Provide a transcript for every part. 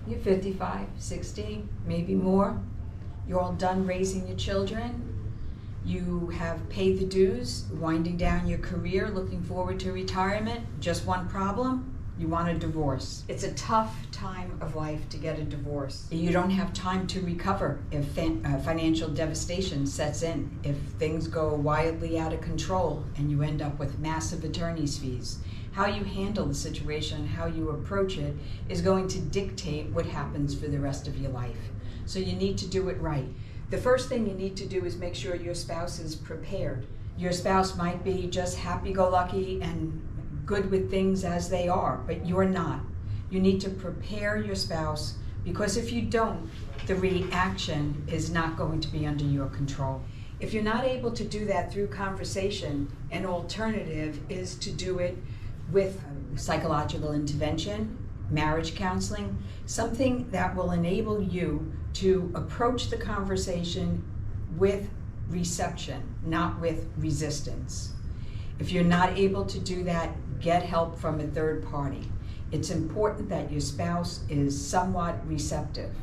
You're 55, 60, maybe more. You're all done raising your children. You have paid the dues, winding down your career, looking forward to retirement. Just one problem: you want a divorce. It's a tough time of life to get a divorce. You don't have time to recover if financial devastation sets in, if things go wildly out of control and you end up with massive attorney's fees. How you handle the situation, how you approach it, is going to dictate what happens for the rest of your life. So you need to do it right. The first thing you need to do is make sure your spouse is prepared. Your spouse might be just happy-go-lucky and good with things as they are, but you're not. You need to prepare your spouse, because if you don't, the reaction is not going to be under your control. If you're not able to do that through conversation, an alternative is to do it with psychological intervention, marriage counseling, something that will enable you to approach the conversation with reception, not with resistance. If you're not able to do that, get help from a third party. It's important that your spouse is somewhat receptive.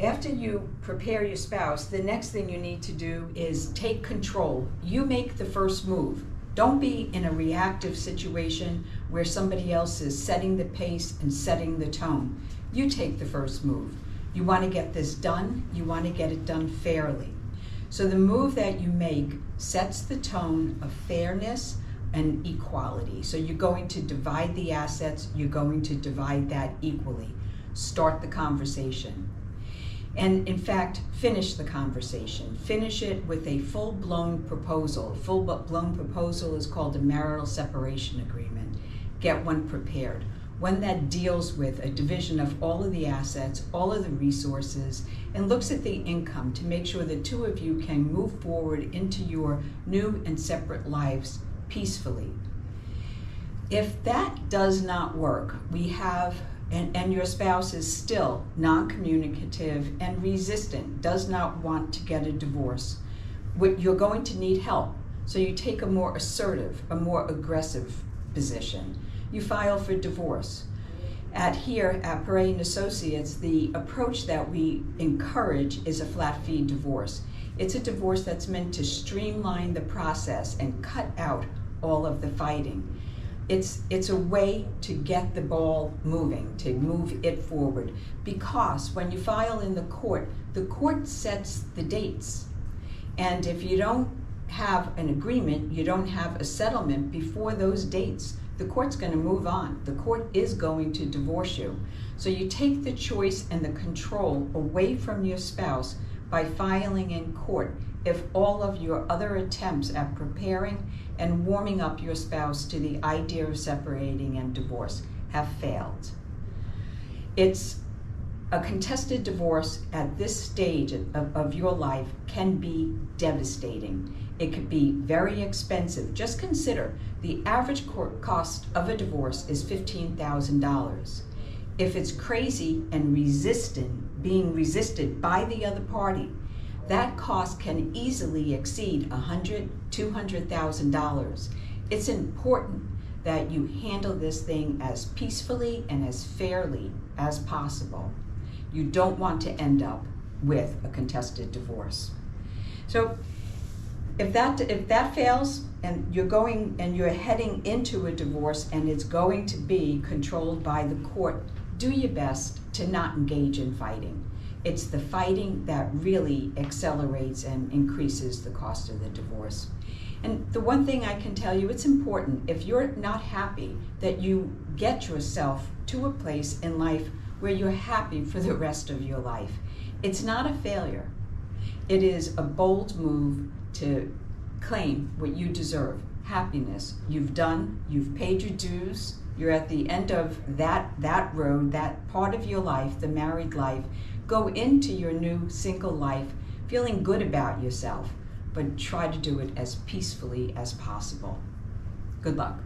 After you prepare your spouse, the next thing you need to do is take control. You make the first move. Don't be in a reactive situation where somebody else is setting the pace and setting the tone. You take the first move. You want to get this done. You want to get it done fairly. So the move that you make sets the tone of fairness and equality. So you're going to divide the assets. You're going to divide that equally. Start the conversation. And in fact, finish the conversation. Finish it with a full-blown proposal. Full-blown proposal is called a marital separation agreement. Get one prepared. One that deals with a division of all of the assets, all of the resources, and looks at the income to make sure the two of you can move forward into your new and separate lives peacefully. If that does not work, and your spouse is still non-communicative and resistant, does not want to get a divorce, you're going to need help. So you take a more assertive, a more aggressive position. You file for divorce. Here at Paré Associates, the approach that we encourage is a flat fee divorce. It's a divorce that's meant to streamline the process and cut out all of the fighting. It's a way to get the ball moving, to move it forward. Because when you file in the court sets the dates. And if you don't have an agreement, you don't have a settlement before those dates, the court's going to move on. The court is going to divorce you. So you take the choice and the control away from your spouse by filing in court if all of your other attempts at preparing and warming up your spouse to the idea of separating and divorce have failed. It's a contested divorce at this stage of your life can be devastating. It could be very expensive. Just consider the average court cost of a divorce is $15,000. If it's crazy and being resisted by the other party, that cost can easily exceed $100,000, $200,000. It's important that you handle this thing as peacefully and as fairly as possible. You don't want to end up with a contested divorce. So if that fails and you're heading into a divorce and it's going to be controlled by the court, do your best to not engage in fighting. It's the fighting that really accelerates and increases the cost of the divorce. And the one thing I can tell you, it's important, if you're not happy, that you get yourself to a place in life where you're happy for the rest of your life. It's not a failure. It is a bold move to claim what you deserve, happiness. You've paid your dues, you're at the end of that road, that part of your life, the married life. Go into your new single life feeling good about yourself, but try to do it as peacefully as possible. Good luck.